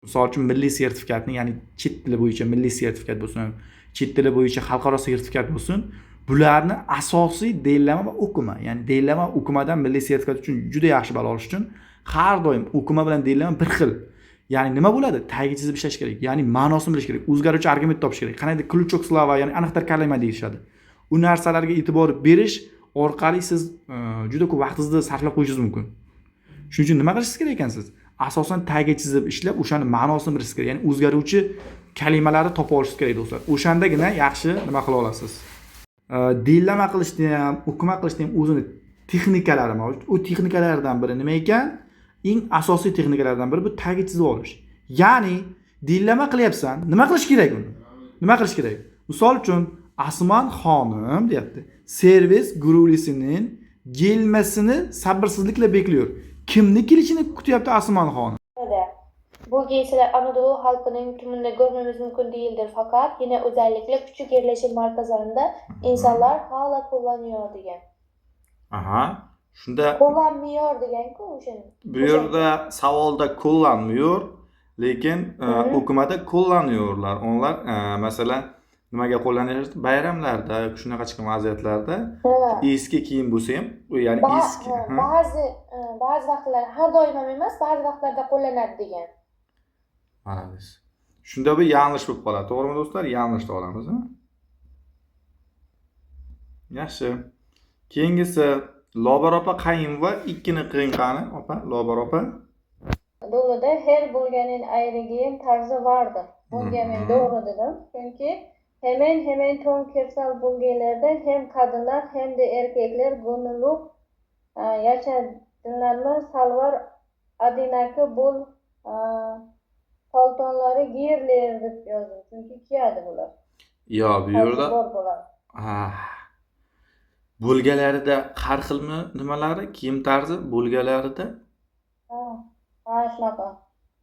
Misol uchun milliy sertifikatni, ya'ni chet tili bo'yicha milliy sertifikat bo'lsin, chet tili bo'yicha xalqaro sertifikat bo'lsin, bularni asosiy dellama va o'qima. Ya'ni dellama o'qimadan milliy sertifikat uchun juda yaxshi ball olish uchun har doim o'qima bilan dellama bir xil. Ya'ni nima bo'ladi? Tagiga chizib ishlash kerak. Ya'ni ma'nosini bilish kerak. O'zgaruvchi argument topish kerak. Qanday ключок слова, ya'ni aniqtar kalima deyishadi. U narsalarga e'tibor berish orqali siz juda ko'p vaqtingizni sarflab qo'yishingiz mumkin. Shuning uchun nima qilishingiz kerak ekansiz? Asosan tagiga chizib ishlab, o'shani ma'nosini bilishingiz kerak. Ya'ni o'zgaruvchi kalimalarni topa olishingiz kerak do'stlar. O'shandagina yaxshi nima qila olasiz. Dillama qilishni ham, o'qima qilishni ham o'zini texnikalari mavjud. U texnikalardan biri nima ekan? Eng asosiy texnikalardan biri bu tagiga chizib olish. Ya'ni dillama qilyapsan, nima qilish kerak uni? Nima qilish kerak? Misol uchun Asman xonim deyapti. Servis guruhlisining kelmasini sabrsizlikla bekliyor. Kimni kelishini kutyapti Asman xonim? Bu giysiler Anadolu halkının tümünde görmemiz mümkün değildir fakat yine özellikle küçük yerleşim markalarında insanlar hala kullanıyor diye. Aha. Shunda Kullanmıyor degan-ku o'sha. bu yerda savolda kullanmıyor, lekin o'qimada kullanıyorlar. Onlar masalan nimaga qo'llanishadi? Bayramlarda, shunaqa chiqqan vaziyatlarda eski kiyim bo'lsa ham, ya'ni eski. Bazı vaqtlar har doim ham emas, ba'zi vaqtlarda qo'llanadi degan. Mana biz. Shunda bu yanlış bo'lib qoladi, to'g'rimi do'stlar? Yanlışni olamiz, ha? Yaxshi. Keyingisi Lobar opa qayin va ikkini qiyin qani, opa, Lobar opa. Doğruda her bölgenin ayrı giyim tarzı vardır. Bunga men doğru dedim. Çünkü hemen tüm kırsal bölgelerde hem kadınlar hem de erkekler günlük yaşadıklarını salvar adinaki bol paltonları giyirler deb yozdim. Çünkü kiyadi bular. Yo, bu yerda bo'lgalarida har xilmi nimalari, kiyim tarzi bo'lgalarida? Shunaqa.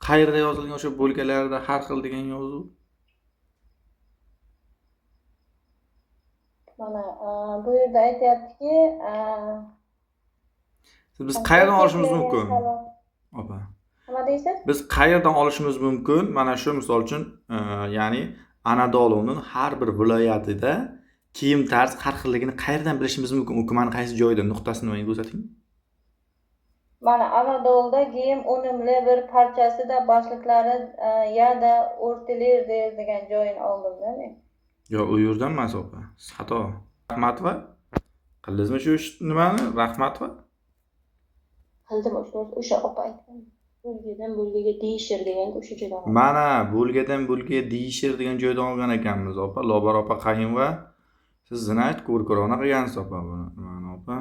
Qayerda yozilgan o'sha bo'lgalarida har xil degan yozuv? Mana bu yerda aytayaptiki, biz qayerdan olishimiz mumkin? Opa. Nima deysiz? Biz qayerdan olishimiz mumkin? Mana shu misol uchun, ya'ni Anadoluning har bir viloyatida kiyim tarz har xilligini qayerdan bilishimiz mumkin? O'qimani qaysi joyda, nuqtasini menga ko'rsating. Mana Anadolu'da giyim unumli bir parçası da başlıkları ya da örtülerdir degan joyini oldim men. Yo, u yerdan emas opa. Xato. Rahmatova. Qildingizmi shu nimani? Rahmatova. Qildim o'sha opa aytgan. Bo'lgadan bo'lgaga deyishir degan o'sha joydan. Mana bo'lgadan bo'lgaga deyishir degan joydan olgan ekanmiz opa. Lobar opa qayin va siz zinayt ko'rona qilgansiz opa buni. Mana opa.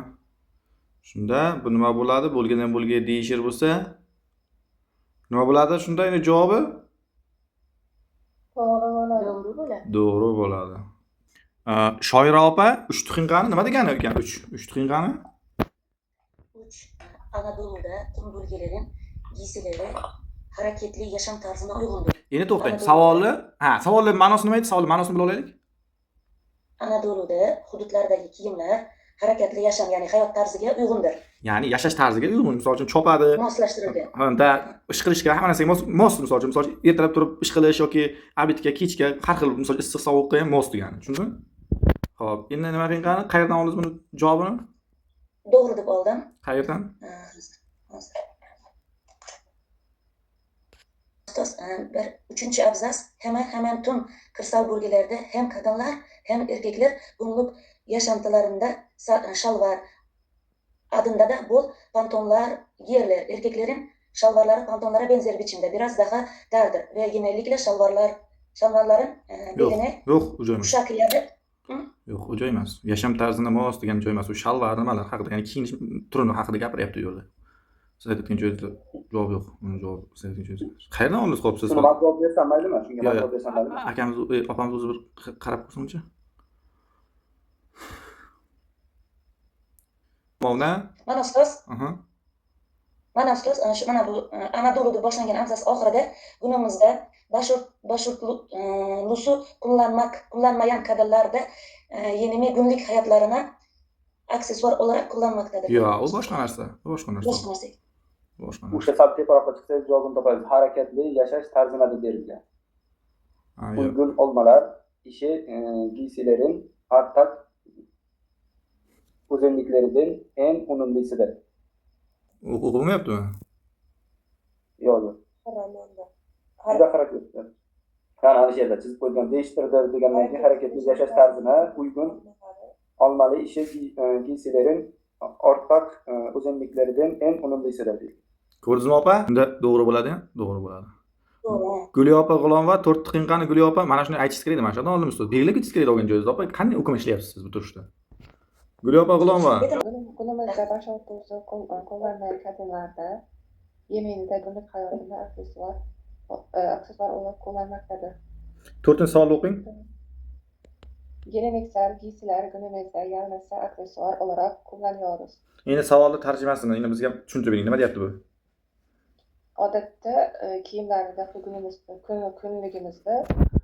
Shunda bu nima bo'ladi? Bo'lgadan bo'lgaga deyishir bo'lsa nima bo'ladi? Shunda endi javobi Doğru bo'ladi. Shoira opa, 3 tuxin qani? Nima degani ekan 3? 3 tuxin qani? 3. Anadolu'da tüm bölgelerin giysileri hareketli yaşam tarzına uygundur. Endi to'xtang. Savolni ma'nosi nima edi? Savolni ma'nosini bila olaylik. Anadolu'da hudutlardagi kiyimler hareketli yaşam yani hayat tarzıga uygundur. Ya'ni yashash tarziga uygun. Misol uchun chopadi. Moslashtirilgan. Unda ish qilishga hamma narsaga mos, misol uchun ertalab turib ish qilish yoki abitga, kechga har xil misol issiq sovuqqa ham mos degani. Tushundingmi? Xo'p, endi nima qilgan? Qayerdan oldingiz buni javobini? Doğru deb oldim. Qayerdan? Bir üçüncü abzas hemen tüm kırsal bölgelerde hem kadınlar hem erkekler günlük yaşantılarında şalvar adında da bol pantolonlar giyerler. Erkeklerin şalvarları pantolonlara benzer biçimde biraz daha dardır ve genellikle şalvarların beline bu şekilde Yo'q, u joy emas. Yasham tarzini mos degan joy emas. U shalvar nimalar haqida, ya'ni kiyinish turini haqida gapiryapti u yerda. Siz aytgan joyda javob yo'q. Uni javob siz aytgan joyda. Qayerdan oldingiz xo'p siz? Nima javob bersam maylimi? Shunga javob bersam maylimi? Akamiz, opamiz o'zi bir qarab ko'rsinchi. Mavna? Mana ustoz. Mana bu Anadolu'da boshlangan abzas oxirida günümüzde başörtüsü kullanmayan kadınlarda yeni günlük hayatlarına aksesuar olarak kullanmaktadır. Yo, o boshqa narsa. Boshqa narsa. Boshqa. O'sha sal teparoqqa chiqsangiz javobini topasiz. Harakatli yashash tarzına deb berilgan. Ha, yo'q. Uygun olmalar işi giysilerin ortak özelliklerinden en unumlisidir. O'qimayaptimi? Yo'q, yo'q. Juda harakatli. Yani hani şeyde çizip koyduğun değiştirdir degandan keyin hareketli yaşash tarzına uygun olmalı işi giysilerin ortak özelliklerinden en unumlisidir. Ko'rdingizmi opa? Unda to'g'ri bo'ladi-ya? To'g'ri bo'ladi. To'g'ri. Guli opa G'ulomova 4 daqiqani Guli opa mana shuni aytishingiz kerak edi. Mana shu yerdan oldingiz. Belgilab ketishingiz kerak olgan joyingizda opa. Qanday hukm ishlayapsiz siz bu turishda? Guli opa G'ulomova. Günümüzde başörtüsü kullanmayan kadınlarda yemeğinde günlük hayatında aksesuar olarak kullanmaktadır. 4-savolni o'qing. Geleneksel giysiler günümüzde yalnızca aksesuar olarak kullanıyoruz. Endi savolni tarjimasini endi bizga tushuntirib bering. Nima deyapti bu? Odatda kiyimlerde günümüzde, günlüğümüzde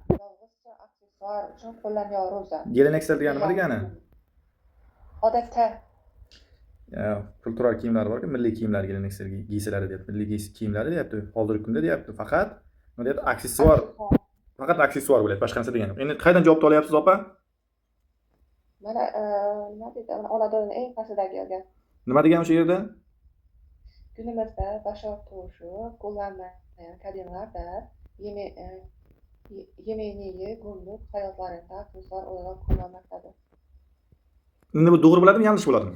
yalnızca aksesuar için kullanıyoruz. Geleneksel degani nima degani? Odatda Kultural kiyimlar bor-ku, milliy kiyimlar geleneksel giysilari deyapti. Milliy kiyimlari deyapti. Hozirgi kunda deyapti. Faqat nima deyapti? Aksessuar. Faqat aksessuar bo'lyapti. Boshqa narsa degani yo'q. Endi qayerdan javobni olyapsiz opa? mana nima deydi? Anadolu'nun en pastidagi yerga. Nima degan o'sha yerda? Günümüzde başörtüsü kullanmayan kadınlarda yemeğini günlük hayatlarında aksesuar olarak kullanmaktadır. Endi bu to'g'ri bo'ladimi, yanlış bo'ladimi?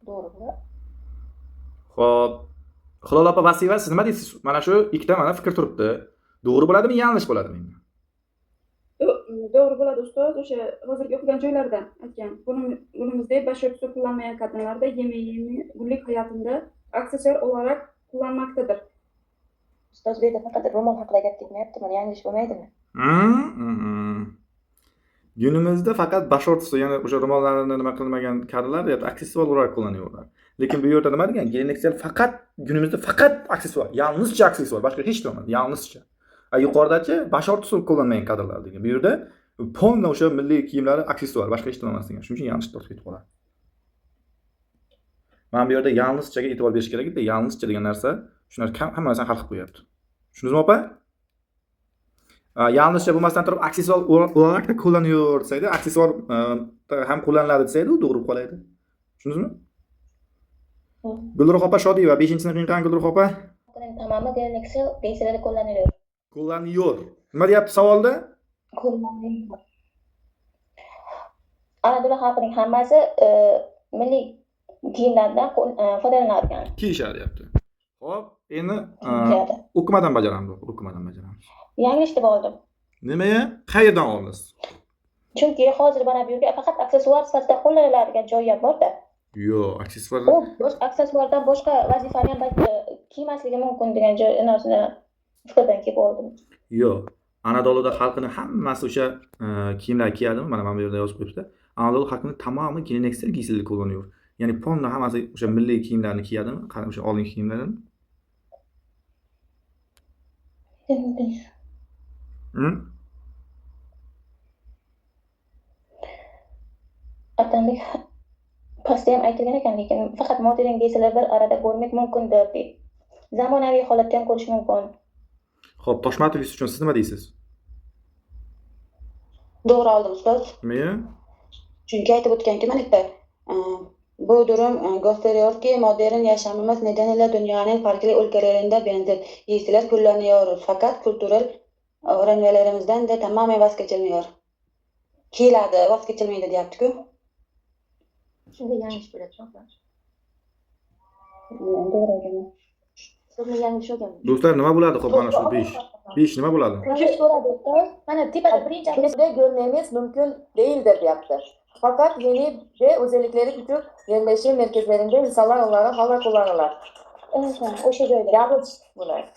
Doğru mu? Xo'p. Hilol opa Vasiva, siz nima deysiz? Mana shu ikkita mana fikr turibdi. To'g'ri bo'ladimi, yanlış bo'ladimi endi? Doğru bo'ladi ustoz. O'sha hozirgi o'qigan joylardan aytgan. Günümüzde başörtüsü kullanmayan kadınlarda yemeğini günlük hayatında aksesuar olarak kullanmaktadır. Ustoz bu yerda faqat ro'mol haqida gap ketmayaptimi? Yanglish bo'lmaydimi? Günümüzde faqat başörtüsü, ya'ni o'sha ro'mollarni nima qilmagan kadrlar deyapti, aksessuar olarak kullanıyorlar. Lekin bu yerda nima degan? Geleneksel faqat günümüzde faqat aksessuar, yalnızca aksessuar, boshqa hech nima, yalnızca. Yuqoridachi başörtüsü kullanmayan kadrlar degan. Bu yerda polna o'sha milliy kiyimlari aksessuar, boshqa hech nima emas degan. Shuning uchun yanlış tortib ketib qoladi. Mana bu yerda yalnızchaga e'tibor berish kerak edi. Yalnızcha degan narsa shular hammasini hal qilib qo'yapti. Tushundingizmi opa? Yalnızca bo'lmasdan turib aksessuar olarak da kullanıyor desaydi, aksessuar ham kullaniladi desaydi, u to'g'ri bo'lib qolaydi. Tushundingizmi? Gulruh opa Shodiyeva 5-sinf o'qigan Gulruh opa. Tamamı geleneksel giysileri kullanılıyor. Kullanıyor. Nima deyapti savolda? Kullanılıyor. Anadolu xalqining hammasi milliy kiyimlardan foydalanadigan. Kiyishadi deyapti. Xo'p, endi o'qimadan bajaramiz, o'qimadan bajaramiz. Yanglishib oldim. Nimaga? Qayerdan oldingiz? Chunki hozir mana bu yerga faqat aksessuar sifatida qo'llaniladigan joy ham bor-da. Yo'q, aksessuar. U aksessuardan boshqa vazifani ham kiymasligi mumkin degan joy narsani fikrdan kelib oldim. Yo'q. Anadoluda xalqining hammasi o'sha kiyimlar kiyadimi? Mana bu yerda yozib qo'yibdi. Anadolu xalqining tamomi geleneksel giysilar kullanıyor. Ya'ni polna hammasi o'sha milliy kiyimlarni kiyadimi? Qani o'sha oldingi kiyimlarni? Atanbek pastda ham aytilgan ekan, lekin faqat modern giysilar bir arada ko'rmak mumkindir deydi. Zamonaviy holatda ham ko'rish mumkin. Xo'p, Toshmatov uchun siz nima deysiz? Doğru aldım ustoz. Nimaga? Çünkü aytib o'tgan ekanman-da, bu durum gösteriyor ki modern yaşamımız nedeniyle dünyanın farklı ülkelerinde benzer giysiler kullanıyoruz. Fakat kültürel öğrenmelerimizden de tamamen vazgeçilmiyor. Kiyiladi, vazgeçilmeydi deyapti-ku. Shunda yanglish bo'ladi, tushunarsiz? To'g'ri ekan. Sizni yanglish olgan. Do'stlar, nima bo'ladi? Xo'p, mana shu 5. 5 nima bo'ladi? Yanglish bo'ladi, ustoz. Mana tepada birinchi Bizde görmemiz mümkün değildir yaptı. Fakat yeni ve özellikleri küçük yerleşim merkezlerinde insanlar onlara hala kullanırlar. o'sha joyda. Yanlış bunlar.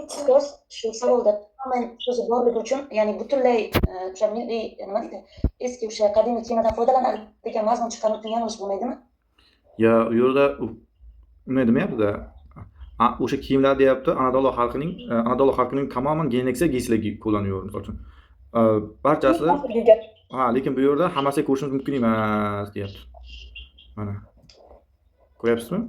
Ustoz, shu savolda tamamen so'zi borligi uchun, ya'ni butunlay o'sha milliy nima deydi? Eski o'sha qadimiy kiyimlardan foydalanadi degan mazmun chiqarib o'tgan yanglish bo'lmaydimi? Ya, u yerda nima demayapti-da? O'sha kiyimlar deyapti, Anadolu xalqining tamoman geleneksel giysilar kullanıyor misol uchun. Barchasi lekin bu yerda hammasiga ko'rishimiz mumkin emas deyapti. Mana. Ko'ryapsizmi?